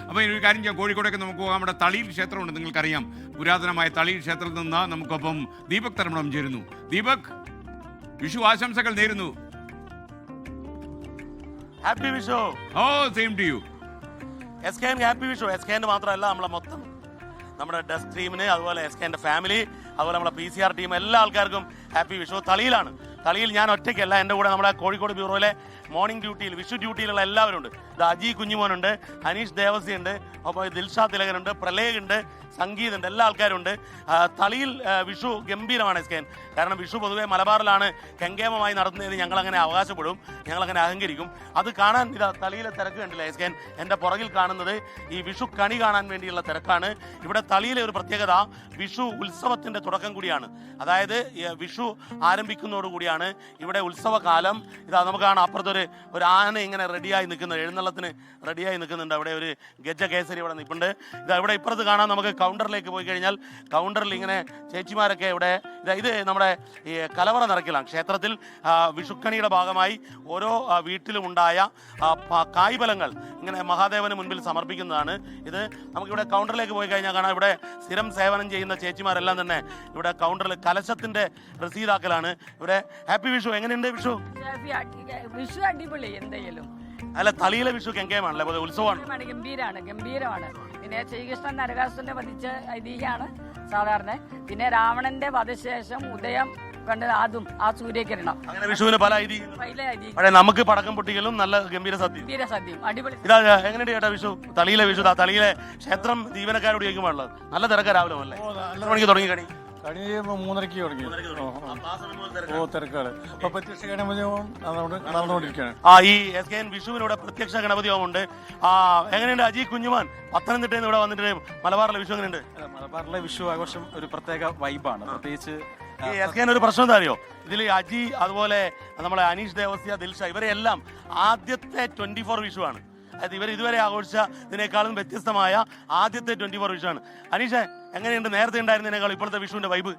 അപ്പോൾ ഒരു കാര്യം ചെയ്യാം, കോഴിക്കോടൊക്കെ നമുക്ക് പോകാം. നമ്മുടെ തളിയിൽ ക്ഷേത്രമുണ്ട്, നിങ്ങൾക്കറിയാം. പുരാതനമായ തളിയിൽ ക്ഷേത്രത്തിൽ നിന്ന് നമുക്കൊപ്പം ദീപക് തർമ്മണം ചേരുന്നു. ദീപക്, വിഷു ആശംസകൾ നേരുന്നു. Happy Vishu. Oh, same to you. SKN happy Vishu. SKN മാത്രമല്ല, നമ്മളെ മൊത്തം നമ്മുടെ ഡെസ്ക് ടീമിന്, അതുപോലെ SKN ഫാമിലി, അതുപോലെ നമ്മുടെ PCR ടീം, എല്ലാ ആൾക്കാർക്കും ഹാപ്പി വിഷു. തളിയിലാണ്. തളിയിൽ ഞാൻ ഒറ്റയ്ക്കല്ല, എൻ്റെ കൂടെ നമ്മുടെ കോഴിക്കോട് ബ്യൂറോയിലെ മോർണിംഗ് ഡ്യൂട്ടിയിൽ, വിഷു ഡ്യൂട്ടിയിലുള്ള എല്ലാവരും ഉണ്ട്. ഇത് അജി കുഞ്ഞുമോനുണ്ട്, അനീഷ് ദേവസി ഉണ്ട്, അപ്പോൾ ദിൽഷാ തിലകനുണ്ട്, പ്രലേഖ് ഉണ്ട്, സംഗീത് ഉണ്ട്, എല്ലാ ആൾക്കാരും ഉണ്ട്. തളിയിൽ വിഷു ഗംഭീരമാണ് SKN. കാരണം വിഷു പൊതുവേ മലബാറിലാണ് കെങ്കേമമായി നടത്തുന്നതെന്ന് ഞങ്ങളങ്ങനെ അവകാശപ്പെടും, ഞങ്ങളങ്ങനെ അഹങ്കരിക്കും. അത് കാണാൻ ഇതാ തളിയിലെ തിരക്ക് കണ്ടില്ല SKN. എൻ്റെ പുറകിൽ കാണുന്നത് ഈ വിഷു കണി കാണാൻ വേണ്ടിയുള്ള തിരക്കാണ്. ഇവിടെ തളിയിലെ ഒരു പ്രത്യേകത, വിഷു ഉത്സവത്തിൻ്റെ തുടക്കം കൂടിയാണ്. അതായത് വിഷു ആരംഭിക്കുന്നതോടുകൂടിയാണ് ഇവിടെ ഉത്സവകാലം. ഇതാ നമുക്ക് കാണാം, അപ്പുറത്തൊരു ആന ഇങ്ങനെ റെഡിയായി നിൽക്കുന്നത്, എഴുന്നള്ളത്തിന് റെഡിയായി നിൽക്കുന്നുണ്ട്. അവിടെ ഒരു ഗജകേസരി ഇവിടെ നിൽപ്പുണ്ട്. ഇതാ ഇവിടെ ഇപ്പുറത്ത് കാണാം, നമുക്ക് കൗണ്ടറിലേക്ക് പോയി കഴിഞ്ഞാൽ കൗണ്ടറിൽ ഇങ്ങനെ ചേച്ചിമാരൊക്കെ ഇവിടെ ഇത് നമ്മുടെ ഈ കലവറ നിറയ്ക്കലാണ്. ക്ഷേത്രത്തിൽ വിഷുക്കണിയുടെ ഭാഗമായി ഓരോ വീട്ടിലും ഉണ്ടായ കായ്ഫലങ്ങൾ ഇങ്ങനെ മഹാദേവന് മുൻപിൽ സമർപ്പിക്കുന്നതാണ്. ഇത് നമുക്കിവിടെ കൗണ്ടറിലേക്ക് പോയി കഴിഞ്ഞാൽ കാണാം, ഇവിടെ സ്ഥിരം സേവനം ചെയ്യുന്ന ചേച്ചിമാരെല്ലാം തന്നെ ഇവിടെ കൗണ്ടറിൽ കലശത്തിന്റെ രസീതാക്കലാണ്. ഇവിടെ ഹാപ്പി വിഷു. എങ്ങനെയുണ്ട് വിഷു? വിഷു അടിപൊളി. എന്തായാലും അല്ല, തളിയിലെ വിഷു കെങ്കേമാണല്ലേ, ഉത്സവമാണ്. ഗംഭീരമാണ്. പിന്നെ ശ്രീകൃഷ്ണൻ നരകാസുരനെ വധിച്ച ഐതിഹ്യമാണ് സാധാരണ. പിന്നെ രാവണന്റെ വധശേഷം ഉദയം കണ്ട് അതും ആ സൂര്യകിരണം. അങ്ങനെ വിഷുവിന് പല ഐതിഹ്യം. നമുക്ക് പടക്കം പൊട്ടിക്കലും നല്ല ഗംഭീര സദ്യ അടിപൊളി. ഇതാ എങ്ങനെയുണ്ട് ചേട്ടാ വിഷു? തളിയിലെ വിഷു. തളിയിലെ ക്ഷേത്രം ജീവനക്കാരോട് ചോദിക്കുമ്പോഴുള്ളത് നല്ല തിരക്ക് രാവിലെ അല്ലേ? 8 മണിക്ക് തുടങ്ങി കണി? 3:30 തുടങ്ങി. തിരക്കാണ്. നടന്നുകൊണ്ടിരിക്കുകയാണ്. ഈ SKN വിഷുവിനൂടെ പ്രത്യക്ഷ ഗണപതി ഹോമമുണ്ട്. എങ്ങനെയുണ്ട് അജി കുഞ്ഞുമാൻ? പത്തനംതിട്ടയിൽ നിന്ന് ഇവിടെ വന്നിട്ട് മലബാറിലെ വിഷു എങ്ങനെയുണ്ട്? മലബാറിലെ വിഷു ആഘോഷം ഒരു പ്രത്യേക വൈബാണ്. പ്രത്യേകിച്ച് ഈ SKN ഒരു പ്രശ്നം എന്താ അറിയോ? ഇതിൽ അജി, അതുപോലെ നമ്മളെ അനീഷ് ദേവസ്യ, ദിൽഷ, ഇവരെല്ലാം ആദ്യത്തെ 24 വിഷു ആണ്. അതായത് ഇവർ ഇതുവരെ ആഘോഷിച്ച ഇതിനേക്കാളും വ്യത്യസ്തമായ ആദ്യത്തെ 24 വിഷു ആണ്. അനീഷ്, എങ്ങനെയുണ്ട് നേരത്തെ ഉണ്ടായിരുന്നതിനേക്കാൾ ഇപ്പോഴത്തെ വിഷുവിന്റെ വൈബ്?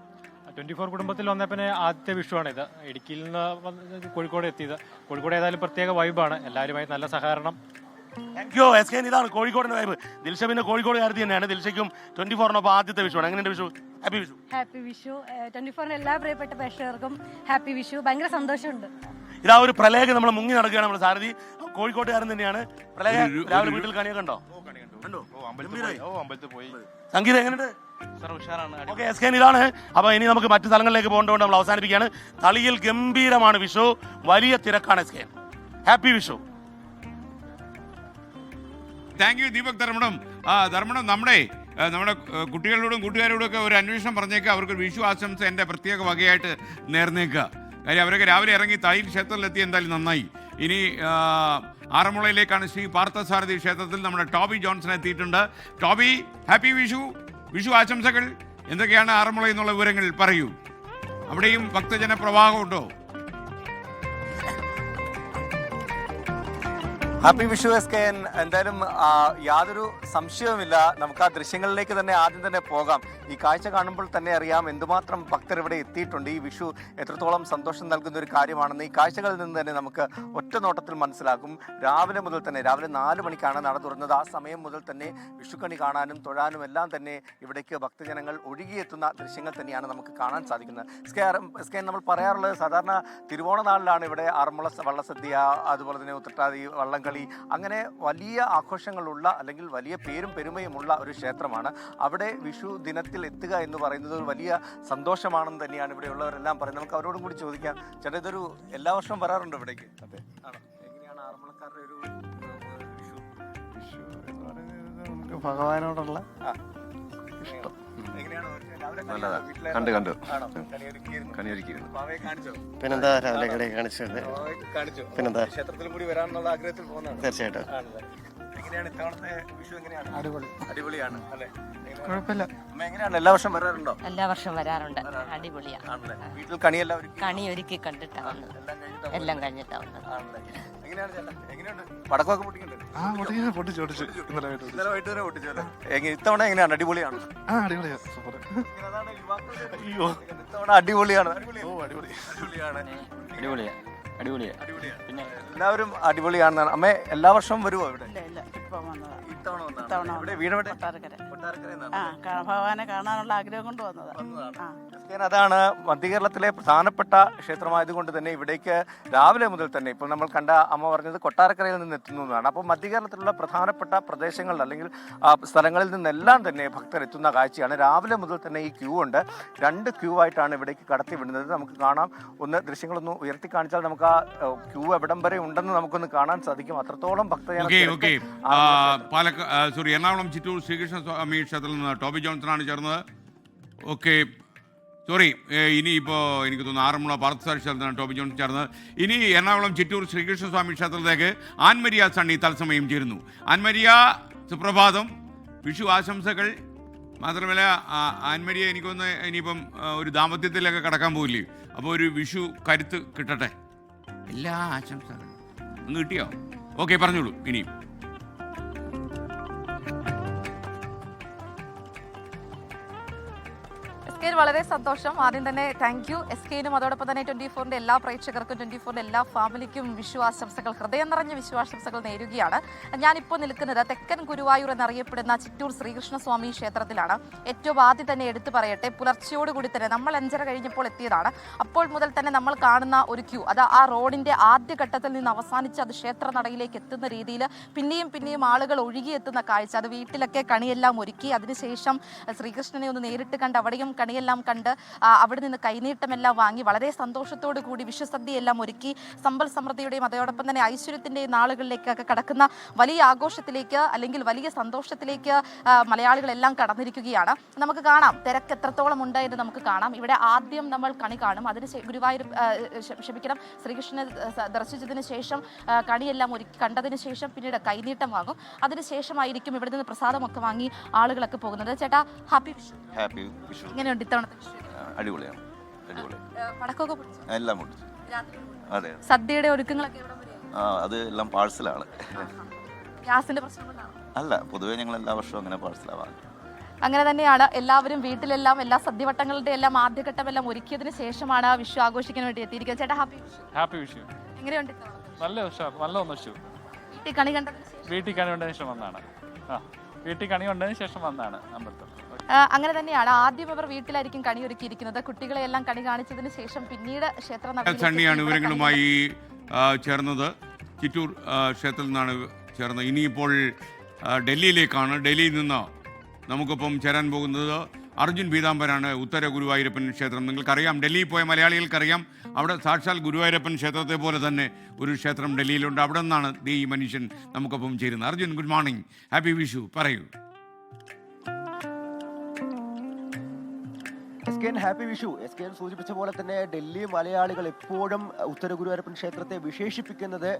24 കുടുംബത്തിൽ വന്നപ്പോൾ ആദ്യത്തെ വിഷുവാണിത്. ഇടുക്കിയിൽ നിന്ന് കോഴിക്കോട് എത്തിയത്. കോഴിക്കോട് ഏതായാലും പ്രത്യേക വൈബാണ്, എല്ലാവരുമായി നല്ല സഹകരണം. Thank you SKN. ഇതാണ് കോഴിക്കോടിന്റെ വൈബ്. ദിൽഷ പിന്നെ കോഴിക്കോട് കാര്യത്തിൽ തന്നെയാണ്. ദിൽഷയ്ക്കും 24 ആദ്യത്തെ വിഷുവാണ്. എങ്ങനെയുണ്ട് വിഷു? ഹാപ്പി വിഷു. ഹാപ്പി വിഷു. 24 എല്ലാ പ്രിയപ്പെട്ട പ്രേക്ഷകർക്കും ഹാപ്പി വിഷു. ഭയങ്കര സന്തോഷമുണ്ട്. ഇതാ ഒരു പ്രളയം നമ്മൾ മുങ്ങി നടക്കുകയാണ്. നമ്മൾ സാരഥി കോഴിക്കോട്ടുകാരൻ തന്നെയാണ്. പ്രളയം രാവിലെ വീട്ടിൽ കണിയൊക്കെ ഉണ്ടോ? സംഗീതം എങ്ങനെയുണ്ട്? ഓക്കെ SKN ഇതാണ്. അപ്പൊ ഇനി നമുക്ക് മറ്റു സ്ഥലങ്ങളിലേക്ക് പോകേണ്ടതുകൊണ്ട് നമ്മൾ അവസാനിപ്പിക്കുകയാണ്. തളിയിൽ ഗംഭീരമാണ് വിഷു, വലിയ തിരക്കാണ് SKN. Happy Vishu. Thank you Deepak Dharmanam. Dharmanam, നമ്മുടെ കുട്ടികളോടും കൂട്ടുകാരോടും ഒക്കെ ഒരു അന്വേഷണം പറഞ്ഞേക്കുക. അവർക്ക് വിഷു ആശംസ എൻ്റെ പ്രത്യേക വകയായിട്ട് നേർന്നേക്കുക. കാര്യം അവരൊക്കെ രാവിലെ ഇറങ്ങി തളിയിൽ ക്ഷേത്രത്തിലെത്തി, എന്തായാലും നന്നായി. ഇനി ആറന്മുളയിലേക്കാണ്. ശ്രീ പാർത്ഥസാരഥി ക്ഷേത്രത്തിൽ നമ്മുടെ ടോബി ജോൺസൺ എത്തിയിട്ടുണ്ട്. Toby, happy Vishu. വിഷു ആശംസകൾ. എന്തൊക്കെയാണ് ആറന്മുളയിൽ നിന്നുള്ള വിവരങ്ങൾ പറയൂ. അവിടെയും ഭക്തജന പ്രവാഹമുണ്ടോ? Happy Vishu SKN. എന്തായാലും യാതൊരു സംശയവുമില്ല. നമുക്ക് ആ ദൃശ്യങ്ങളിലേക്ക് തന്നെ ആദ്യം തന്നെ പോകാം. ഈ കാഴ്ച കാണുമ്പോൾ തന്നെ അറിയാം എന്തുമാത്രം ഭക്തർ ഇവിടെ എത്തിയിട്ടുണ്ട്. ഈ വിഷു എത്രത്തോളം സന്തോഷം നൽകുന്ന ഒരു കാര്യമാണെന്ന് ഈ കാഴ്ചകളിൽ നിന്ന് തന്നെ നമുക്ക് ഒറ്റ നോട്ടത്തിൽ മനസ്സിലാക്കും. രാവിലെ മുതൽ തന്നെ, രാവിലെ 4 മണിക്കാണ് നട തുറന്നത്. ആ സമയം മുതൽ തന്നെ വിഷുക്കണി കാണാനും തൊഴാനും എല്ലാം തന്നെ ഇവിടേക്ക് ഭക്തജനങ്ങൾ ഒഴുകിയെത്തുന്ന ദൃശ്യങ്ങൾ തന്നെയാണ് നമുക്ക് കാണാൻ സാധിക്കുന്നത്. SKN നമ്മൾ പറയാറുള്ളത്, സാധാരണ തിരുവോണ നാളിലാണ് ഇവിടെ ആറന്മുള വള്ളസദ്യ, അതുപോലെ തന്നെ ഉത്രട്ടാതി, വള്ളംകളി, അങ്ങനെ വലിയ ആഘോഷങ്ങളുള്ള അല്ലെങ്കിൽ വലിയ പേരും പെരുമയുമുള്ള ഒരു ക്ഷേത്രമാണ്. അവിടെ വിഷു ദിനത്തിൽ എത്തുക എന്ന് പറയുന്നത് ഒരു വലിയ സന്തോഷമാണെന്ന് തന്നെയാണ് ഇവിടെ ഉള്ളവരെല്ലാം പറയുന്നത്. നമുക്ക് അവരോടും കൂടി ചോദിക്കാം. ചേട്ടാ, ഇതൊരു എല്ലാ വർഷവും വരാറുണ്ടോ ഇവിടേക്ക്? അതെ. ആണോ? എങ്ങനെയാണ് ആറന്മുളക്കാരുടെ ഒരു വിഷു? വിഷു എന്ന് പറയുന്നത് നമുക്ക് ഭഗവാനോടുള്ള ഇഷ്ടം. പിന്നെന്താ രാവിലെ കടയിൽ കാണിച്ചത്? പിന്നെന്താ ക്ഷേത്രത്തിലും കൂടി വരാനുള്ള ആഗ്രഹത്തിൽ പോകുന്നതാണ്. തീർച്ചയായിട്ടും. എങ്ങനെയാണ് ഇത്തവണത്തെ വിഷു? എങ്ങനെയാണ്? അടിപൊളിയാണ് അല്ലേ? കുഴപ്പമില്ല. എങ്ങനെയാണ്, എല്ലാ വർഷം വരാറുണ്ടോ? എല്ലാ വർഷം വരാറുണ്ട്. അടിപൊളിയാണ്. വീട്ടിൽ കണിയെല്ലാം കണി ഒരുക്കി കണ്ടിട്ടാ വന്നത്. എല്ലാം കഴിഞ്ഞിട്ടാ വന്നത്. എങ്ങനെയാണ് ചേട്ടാ? എങ്ങനെയുണ്ട്? പടക്കമൊക്കെ പൊട്ടിക്കണ്ടേ? പൊട്ടിച്ചു. ഇന്നലെ വൈകിട്ട് തന്നെ പൊട്ടിച്ചല്ലേ? ഇത്തവണ എങ്ങനെയാണ്? അടിപൊളിയാണ്. അടിപൊളിയാ. സൂപ്പർ. അയ്യോ, ഇത്തവണ അടിപൊളിയാണ്. പിന്നെ എല്ലാവരും അടിപൊളിയാണെന്നാണ്. അമ്മ എല്ലാ വർഷവും വരുമോ ഇവിടെ? ഇത്തവണ വന്നതാണ്. ഇത്തവണ ഇവിടെ വീടെവിടെ? കൊട്ടാരക്കര. കൊട്ടാരക്കരയിൽ നിന്നാണ്. ഭഗവാനെ കാണാനുള്ള ആഗ്രഹം കൊണ്ട് വന്നതാണ്. വന്നതാണ്. എസ്കേൻ, അതാണ് മധ്യകേരളത്തിലെ പ്രധാനപ്പെട്ട ക്ഷേത്രമായതുകൊണ്ട് തന്നെ ഇവിടേക്ക് രാവിലെ മുതൽ തന്നെ ഇപ്പോൾ നമ്മൾ കണ്ട അമ്മ പറഞ്ഞത് കൊട്ടാരക്കരയിൽ നിന്ന് എത്തുന്നു എന്നാണ്. അപ്പോൾ മധ്യകേരളത്തിലുള്ള പ്രധാനപ്പെട്ട പ്രദേശങ്ങളിൽ അല്ലെങ്കിൽ സ്ഥലങ്ങളിൽ നിന്നെല്ലാം തന്നെ ഭക്തർ എത്തുന്ന കാഴ്ചയാണ്. രാവിലെ മുതൽ തന്നെ ഈ ക്യൂ ഉണ്ട്. 2 ക്യൂ ആയിട്ടാണ് ഇവിടേക്ക് കടത്തി വിടുന്നത്. നമുക്ക് കാണാം. ഒന്ന് ദൃശ്യങ്ങളൊന്ന് ഉയർത്തി കാണിച്ചാൽ നമുക്ക് ആ ക്യൂ എവിടം വരെ ഉണ്ടെന്ന് നമുക്കൊന്ന് കാണാൻ സാധിക്കും. അത്രത്തോളം ഭക്തജന എറണാകുളം ചിറ്റൂർ ശ്രീകൃഷ്ണ സ്വാമി ക്ഷേത്രത്തിൽ നിന്ന് ടോബി ജോൺസണാണ് ചേർന്നത്. ഓക്കെ, സോറി, ഇനിയിപ്പോൾ എനിക്ക് തോന്നുന്നു ആറന്മുള പാർത്ഥസാരഥി ക്ഷേത്രത്തിലാണ് ടോബി ജോൺസൺ ചേർന്നത്. ഇനി എറണാകുളം ചിറ്റൂർ ശ്രീകൃഷ്ണ സ്വാമി ക്ഷേത്രത്തിലേക്ക് ആൻമരിയ സണ്ണി തത്സമയം ചേരുന്നു. ആൻമരിയ, സുപ്രഭാതം, വിഷു ആശംസകൾ. മാത്രമല്ല ആൻമരിയ എനിക്കൊന്ന് ഇനിയിപ്പം ഒരു ദാമ്പത്യത്തിലൊക്കെ കടക്കാൻ പോകില്ലേ, അപ്പോൾ ഒരു വിഷു കരുത്ത് കിട്ടട്ടെ. എല്ലാ ആശംസകളും ഒന്ന് കിട്ടിയോ? ഓക്കെ, പറഞ്ഞോളൂ. ഇനിയും വളരെ സന്തോഷം. ആദ്യം തന്നെ താങ്ക് യു SKനും അതോടൊപ്പം തന്നെ 24ന്റെ എല്ലാ പ്രേക്ഷകർക്കും 24ന്റെ എല്ലാ ഫാമിലിക്കും വിഷു ആശംസകൾ, ഹൃദയം നിറഞ്ഞ വിഷു ആശംസകൾ നേരുകയാണ്. ഞാനിപ്പോൾ നിൽക്കുന്നത് തെക്കൻ ഗുരുവായൂർ എന്നറിയപ്പെടുന്ന ചിറ്റൂർ ശ്രീകൃഷ്ണസ്വാമി ക്ഷേത്രത്തിലാണ്. ഏറ്റവും ആദ്യം തന്നെ എടുത്തു പറയട്ടെ, പുലർച്ചയോടുകൂടി തന്നെ നമ്മൾ 5:30 കഴിഞ്ഞപ്പോൾ എത്തിയതാണ്. അപ്പോൾ മുതൽ തന്നെ നമ്മൾ കാണുന്ന ഒരു ക്യൂ, അത് ആ റോഡിന്റെ ആദ്യഘട്ടത്തിൽ നിന്ന് അവസാനിച്ച് അത് ക്ഷേത്ര നടയിലേക്ക് എത്തുന്ന രീതിയിൽ പിന്നെയും ആളുകൾ ഒഴുകിയെത്തുന്ന കാഴ്ച. അത് വീട്ടിലൊക്കെ കണിയെല്ലാം ഒരുക്കി അതിനുശേഷം ശ്രീകൃഷ്ണനെ ഒന്ന് നേരിട്ട് കണ്ട് അവിടെയും കണിയെല്ലാം കണ്ട് അവിടെ നിന്ന് കൈനീട്ടമെല്ലാം വാങ്ങി വളരെ സന്തോഷത്തോടു കൂടി വിഷുസദ്യയെല്ലാം ഒരുക്കി സമ്പൽ സമൃദ്ധിയുടെയും അതോടൊപ്പം തന്നെ ഐശ്വര്യത്തിന്റെയും നാളുകളിലേക്കൊക്കെ കടക്കുന്ന വലിയ ആഘോഷത്തിലേക്ക് അല്ലെങ്കിൽ വലിയ സന്തോഷത്തിലേക്ക് മലയാളികളെല്ലാം കടന്നിരിക്കുകയാണ്. നമുക്ക് കാണാം തിരക്ക് എത്രത്തോളം ഉണ്ട് എന്ന് നമുക്ക് കാണാം. ഇവിടെ ആദ്യം നമ്മൾ കണി കാണും. അതിന് ഗുരുവായൂർ ശ്രീകൃഷ്ണനെ ദർശിച്ചതിന് ശേഷം കണിയെല്ലാം ഒരുക്കി കണ്ടതിന് ശേഷം പിന്നീട് കൈനീട്ടം വാങ്ങും. അതിനുശേഷമായിരിക്കും ഇവിടെ നിന്ന് പ്രസാദമൊക്കെ വാങ്ങി ആളുകളൊക്കെ പോകുന്നത്. ചേട്ടാ, ഹാപ്പി വിഷു. ഹാപ്പി വിഷു. എങ്ങനെയുണ്ട് ഇത്തവണത്തെ അടിപൊളിയാണ്, അടിപൊളി. പടക്കമൊക്കെ പൊട്ടിച്ചു? എല്ലാം പൊട്ടിച്ചു. അതെ. സദ്യയുടെ ഒരുക്കങ്ങളൊക്കെ എവിടെ വരെയായി? അത് എല്ലാം പാഴ്സലാണ്. ഗ്യാസിന്റെ പ്രശ്നം കൊണ്ടാണോ? അല്ല, പൊതുവെ ഞങ്ങൾ എല്ലാ വർഷവും അങ്ങനെ പാഴ്സലാണ്. അങ്ങനെ തന്നെയാണ്. എല്ലാവരും വീട്ടിലെല്ലാം എല്ലാ സദ്യവട്ടങ്ങളുടെ എല്ലാം ആദ്യഘട്ടം എല്ലാം ഒരുക്കിയതിന് ശേഷമാണ് വിഷു ആഘോഷിക്കാൻ വേണ്ടി എത്തിയിരിക്കുന്നത്. ചേട്ടാ, ഹാപ്പി വിഷു. ഹാപ്പി വിഷു. എങ്ങനെയുണ്ട്? നല്ല വിഷു. വീട്ടിൽ കണി കണ്ടതിന് ശേഷം? വീട്ടിൽ കണി കണ്ടതിന് ശേഷം വന്നാണ്. വീട്ടിൽ കണി കണ്ടതിന് ശേഷം വന്നാണ് അമ്പലത്തിൽ. അങ്ങനെ തന്നെയാണ്. ആദ്യം ഇവർ വീട്ടിലായിരിക്കും കണി ഒരുക്കിയിരിക്കുന്നത്. കുട്ടികളെല്ലാം കണി കാണിച്ചതിന് ശേഷം പിന്നീട് സണ്ണിയാണ് വിവരങ്ങളുമായി ചേർന്നത്. ചിറ്റൂർ ക്ഷേത്രത്തിൽ നിന്നാണ് ചേർന്നത്. ഇനിയിപ്പോൾ ഡൽഹിയിലേക്കാണ്. ഡൽഹിയിൽ നിന്ന് നമുക്കൊപ്പം ചേരാൻ പോകുന്നത് അർജുൻ പീതാംബരാണ്. ഉത്തര ഗുരുവായൂരപ്പൻ ക്ഷേത്രം നിങ്ങൾക്കറിയാം. ഡൽഹിയിൽ പോയ മലയാളികൾക്കറിയാം, അവിടെ സാക്ഷാൽ ഗുരുവായൂരപ്പൻ ക്ഷേത്രത്തെ പോലെ തന്നെ ഒരു ക്ഷേത്രം ഡൽഹിയിലുണ്ട്. അവിടെ നിന്നാണ് ഈ മനുഷ്യൻ നമുക്കൊപ്പം ചേരുന്നത്. Arjun, good morning, happy Vishu. പറയൂ. ഹാപ്പി വിഷു. SKN സൂചിപ്പിച്ച പോലെ തന്നെ ഡൽഹി മലയാളികൾ എപ്പോഴും ഉത്തര ഗുരുവായൂരപ്പൻ ക്ഷേത്രത്തെ വിശേഷിപ്പിക്കുന്നത്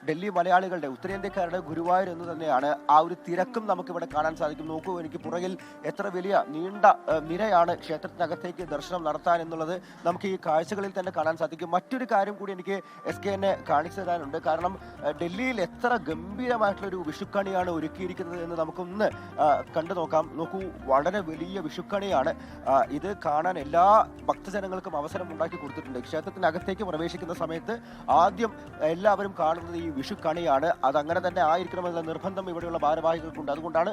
ഡൽഹി മലയാളികളുടെ ഉത്തരേന്ത്യക്കാരുടെ ഗുരുവായൂർ എന്ന് തന്നെയാണ്. ആ ഒരു തിരക്കും നമുക്കിവിടെ കാണാൻ സാധിക്കും. നോക്കൂ, എനിക്ക് പുറകിൽ എത്ര വലിയ നീണ്ട നിരയാണ് ക്ഷേത്രത്തിനകത്തേക്ക് ദർശനം നടത്താൻ എന്നുള്ളത് നമുക്ക് ഈ കാഴ്ചകളിൽ തന്നെ കാണാൻ സാധിക്കും. മറ്റൊരു കാര്യം കൂടി എനിക്ക് SKN കാണിച്ചു തരാനുണ്ട്. കാരണം ഡൽഹിയിൽ എത്ര ഗംഭീരമായിട്ടുള്ളൊരു വിഷുക്കണിയാണ് ഒരുക്കിയിരിക്കുന്നത് എന്ന് നമുക്കൊന്ന് കണ്ടു നോക്കാം. നോക്കൂ, വളരെ വലിയ വിഷുക്കണിയാണ് ഇത്. കാണാൻ എല്ലാ ഭക്തജനങ്ങൾക്കും അവസരം ഉണ്ടാക്കി കൊടുത്തിട്ടുണ്ട്. ക്ഷേത്രത്തിനകത്തേക്ക് പ്രവേശിക്കുന്ന സമയത്ത് ആദ്യം എല്ലാവരും കാണുന്നത് ഈ വിഷുക്കണിയാണ്. അതങ്ങനെ തന്നെ ആയിരിക്കണമെന്ന നിർബന്ധം ഇവിടെയുള്ള ഭാരവാഹികൾക്കുണ്ട്. അതുകൊണ്ടാണ്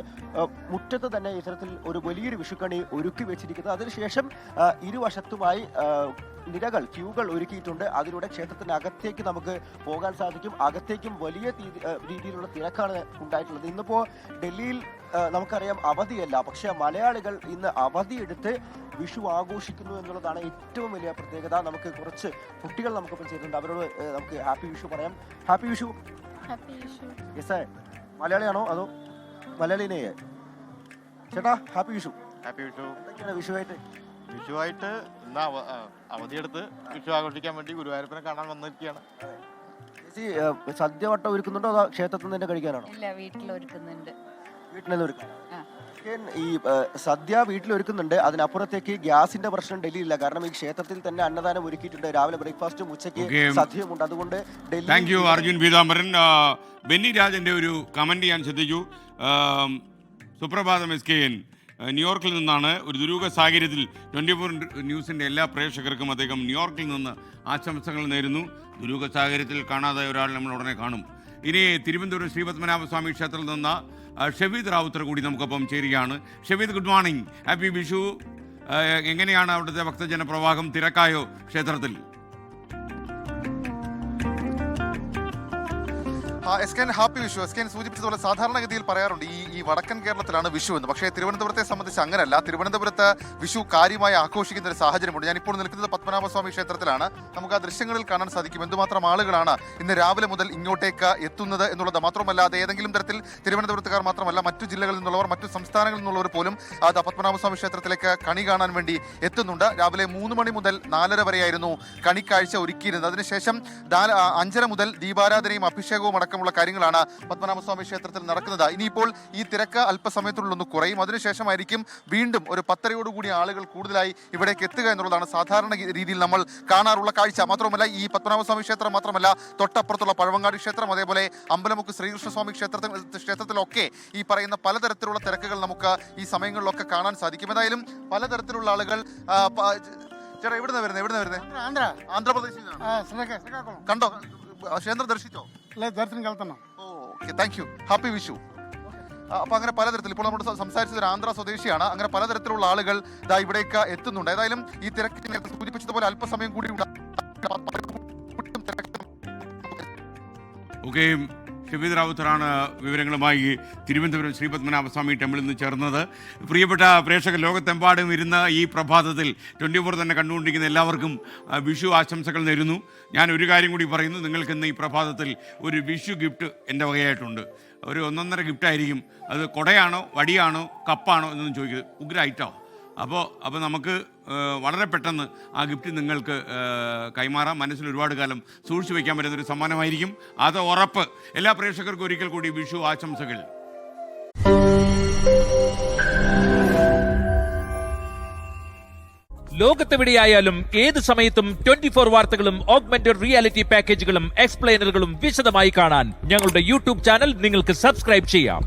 മുറ്റത്ത് തന്നെ ഇത്തരത്തിൽ ഒരു വലിയൊരു വിഷുക്കണി ഒരുക്കി വെച്ചിരിക്കുന്നത്. അതിനുശേഷം ഇരുവശത്തുമായി നിരകൾ, ക്യൂകൾ ഒരുക്കിയിട്ടുണ്ട്. അതിലൂടെ ക്ഷേത്രത്തിനകത്തേക്ക് നമുക്ക് പോകാൻ സാധിക്കും. അകത്തേക്കും വലിയ രീതിയിലുള്ള തിരക്കാണ് ഉണ്ടായിട്ടുള്ളത്. ഇന്നിപ്പോൾ ഡൽഹിയിൽ നമുക്കറിയാം അവധിയല്ല, പക്ഷേ മലയാളികൾ ഇന്ന് അവധിയെടുത്ത് വിഷു ആഘോഷിക്കുന്നു എന്നുള്ളതാണ് ഏറ്റവും വലിയ പ്രത്യേകത. നമുക്ക് കുറച്ച് കുട്ടികൾ നമുക്കൊപ്പം ചെയ്യുന്നുണ്ട്. അവരോട് നമുക്ക് ഹാപ്പി വിഷു പറയാം. ഹാപ്പി വിഷു. യെസ്, മലയാളിയാണോ അതോ മലയാളിനെ? ചേട്ടാ, ഹാപ്പി വിഷു. ഹാപ്പി വിഷു. എന്തൊക്കെയാണ് വിഷുവായിട്ട്? വിഷുവായിട്ട് ഇന്ന് അവധിയെടുത്ത് വിഷു ആഘോഷിക്കാൻ വേണ്ടി ഗുരുവായൂരപ്പനെ കാണാൻ വന്നിരിക്കുകയാണ്. സദ്യവട്ടം ഒരുക്കുന്നുണ്ടോ അതോ ക്ഷേത്രത്തിൽ നിന്ന് കഴിക്കാനാണോ? ഇല്ല, വീട്ടിൽ ഒരുക്കുന്നുണ്ട്. വീട്ടിൽ നിന്ന് ഒരുക്കാം. ഈ സദ്യ വീട്ടിൽ ഒരുക്കുന്നുണ്ട്. അതിനപ്പുറത്തേക്ക് ഗ്യാസിന്റെ പ്രശ്നം ഡൽഹിയില്ല. കാരണം ഈ ക്ഷേത്രത്തിൽ തന്നെ അന്നദാനം ഒരുക്കിയിട്ടുണ്ട്. രാവിലെ ബ്രേക്ക്ഫാസ്റ്റും ഉച്ചയ്ക്ക് സദ്യയുമുണ്ട്. അതുകൊണ്ട് താങ്ക് യു അർജുൻ പീതാംബരൻ. ബെന്നി രാജന്റെ ഒരു കമന്റ് ഞാൻ ശ്രദ്ധിച്ചു. സുപ്രഭാതം SKN ന്യൂയോർക്കിൽ നിന്നാണ്. ഒരു ദുരൂഹ സാഹചര്യത്തിൽ 24 ന്യൂസിന്റെ എല്ലാ പ്രേക്ഷകർക്കും അദ്ദേഹം ന്യൂയോർക്കിൽ നിന്ന് ആശംസകൾ നേരുന്നു. ദുരൂഹ സാഹചര്യത്തിൽ കാണാതായ ഒരാൾ നമ്മൾ ഉടനെ കാണും. ഇനി തിരുവനന്തപുരം ശ്രീപത്മനാഭസ്വാമി ക്ഷേത്രത്തിൽ നിന്ന് ഷെവീദ് റാവുത്തർ കൂടി നമുക്കൊപ്പം ചേരുകയാണ്. Shaveed, good morning, happy Vishu. എങ്ങനെയാണ് അവിടുത്തെ ഭക്തജന പ്രവാഹം? തിരക്കായോ ക്ഷേത്രത്തിൽ? എസ്കേൻ ഹാപ്പി വിഷു. എസ്കേൻ സൂചിപ്പിച്ചതുപോലെ സാധാരണഗതിയിൽ പറയാറുണ്ട് ഈ വടക്കൻ കേരളത്തിലാണ് വിഷു എന്ന്. പക്ഷേ തിരുവനന്തപുരത്തെ സംബന്ധിച്ച് അങ്ങനല്ല. തിരുവനന്തപുരത്ത് വിഷു കാര്യമായി ആഘോഷിക്കുന്ന ഒരു സാഹചര്യമുണ്ട്. ഞാനിപ്പോൾ നിൽക്കുന്നത് പത്മനാഭസ്വാമി ക്ഷേത്രത്തിലാണ്. നമുക്ക് ആ ദൃശ്യങ്ങളിൽ കാണാൻ സാധിക്കും എന്തുമാത്രം ആളുകളാണ് ഇന്ന് രാവിലെ മുതൽ ഇങ്ങോട്ടേക്ക് എത്തുന്നത് എന്നുള്ളത്. മാത്രമല്ല, അത് ഏതെങ്കിലും തരത്തിൽ തിരുവനന്തപുരത്തുകാർ മാത്രമല്ല, മറ്റു ജില്ലകളിൽ നിന്നുള്ളവർ, മറ്റു സംസ്ഥാനങ്ങളിൽ നിന്നുള്ളവർ പോലും പത്മനാഭസ്വാമി ക്ഷേത്രത്തിലേക്ക് കണി കാണാൻ വേണ്ടി എത്തുന്നുണ്ട്. രാവിലെ 3 മണി മുതൽ 4:30 വരെയായിരുന്നു കണിക്കാഴ്ച ഒരുക്കിയിരുന്നത്. അതിനുശേഷം 5:30 മുതൽ ദീപാരാധനയും അഭിഷേകവും അടക്കമുള്ള കാര്യങ്ങളാണ് പത്മനാഭസ്വാമി ക്ഷേത്രത്തിൽ നടക്കുന്നത്. ഇനിയിപ്പോൾ ഈ തിരക്ക് അല്പസമയത്തിനുള്ളിൽ ഒന്ന് കുറയും. അതിനുശേഷമായിരിക്കും വീണ്ടും ഒരു 10:30 ആളുകൾ കൂടുതലായി ഇവിടേക്ക് എത്തുക എന്നുള്ളതാണ് സാധാരണ രീതിയിൽ നമ്മൾ കാണാറുള്ള കാഴ്ച. മാത്രമല്ല, ഈ പത്മനാഭസ്വാമി ക്ഷേത്രം മാത്രമല്ല, തൊട്ടപ്പുറത്തുള്ള പഴവങ്ങാടി ക്ഷേത്രം, അതേപോലെ അമ്പലമുക്ക് ശ്രീകൃഷ്ണസ്വാമി ക്ഷേത്രത്തിലൊക്കെ ഈ പറയുന്ന പലതരത്തിലുള്ള തിരക്കുകൾ നമുക്ക് ഈ സമയങ്ങളിലൊക്കെ കാണാൻ സാധിക്കും. ഏതായാലും പലതരത്തിലുള്ള ആളുകൾ ചേട്ടാ എവിടുന്ന വരുന്നത്? ആന്ധ്രാപ്രദേശിൽ കണ്ടോ? ക്ഷേത്രം ദർശിച്ചോ? Okay, thank you. Happy Vishu. അപ്പൊ അങ്ങനെ പലതരത്തിൽ ഇപ്പോൾ നമ്മൾ സംസാരിച്ചത് ഒരു ആന്ധ്ര സ്വദേശിയാണ്. അങ്ങനെ പലതരത്തിലുള്ള ആളുകൾ ഇവിടേക്ക് എത്തുന്നുണ്ട്. ഏതായാലും ഈ തിരക്ക് നേരത്തെ സൂചിപ്പിച്ചതുപോലെ അല്പസമയം കൂടി ഓക്കെ, ഷെവീദ് റാവുത്തറാണ് വിവരങ്ങളുമായി തിരുവനന്തപുരം ശ്രീ പത്മനാഭസ്വാമി ടെമ്പിളിൽ നിന്ന് ചേർന്നത്. പ്രിയപ്പെട്ട പ്രേക്ഷകർ, ലോകത്തെമ്പാടും ഇരുന്ന ഈ പ്രഭാതത്തിൽ 24 തന്നെ കണ്ടുകൊണ്ടിരിക്കുന്ന എല്ലാവർക്കും വിഷു ആശംസകൾ നേരുന്നു. ഞാൻ ഒരു കാര്യം കൂടി പറയുന്നു, നിങ്ങൾക്ക് ഇന്ന് ഈ പ്രഭാതത്തിൽ ഒരു വിഷു ഗിഫ്റ്റ് എൻ്റെ വകയായിട്ടുണ്ട്. ഒരു 1.5 ഗിഫ്റ്റായിരിക്കും. അത് കൊടയാണോ വടിയാണോ കപ്പാണോ എന്നൊന്നും ചോദിക്കുന്നത്, ഉഗ്രായിട്ടോ. അപ്പോൾ നമുക്ക് വളരെ പെട്ടെന്ന് ആ ഗിഫ്റ്റ് നിങ്ങൾക്ക് കൈമാറാം. മനസ്സിൽ ഒരുപാട് കാലം സൂക്ഷിച്ചു വയ്ക്കാൻ പറ്റുന്നൊരു സമ്മാനമായിരിക്കും, അത് ഉറപ്പ്. എല്ലാ പ്രേക്ഷകർക്കും ഒരിക്കൽ കൂടി വിഷു ആശംസകൾ. ലോകത്തെവിടെയായാലും ഏത് സമയത്തും 24 വാർത്തകളും ഓഗ്മെന്റഡ് റിയാലിറ്റി പാക്കേജുകളും എക്സ്പ്ലെയിനറുകളും വിശദമായി കാണാൻ ഞങ്ങളുടെ യൂട്യൂബ് ചാനൽ നിങ്ങൾക്ക് സബ്സ്ക്രൈബ് ചെയ്യാം.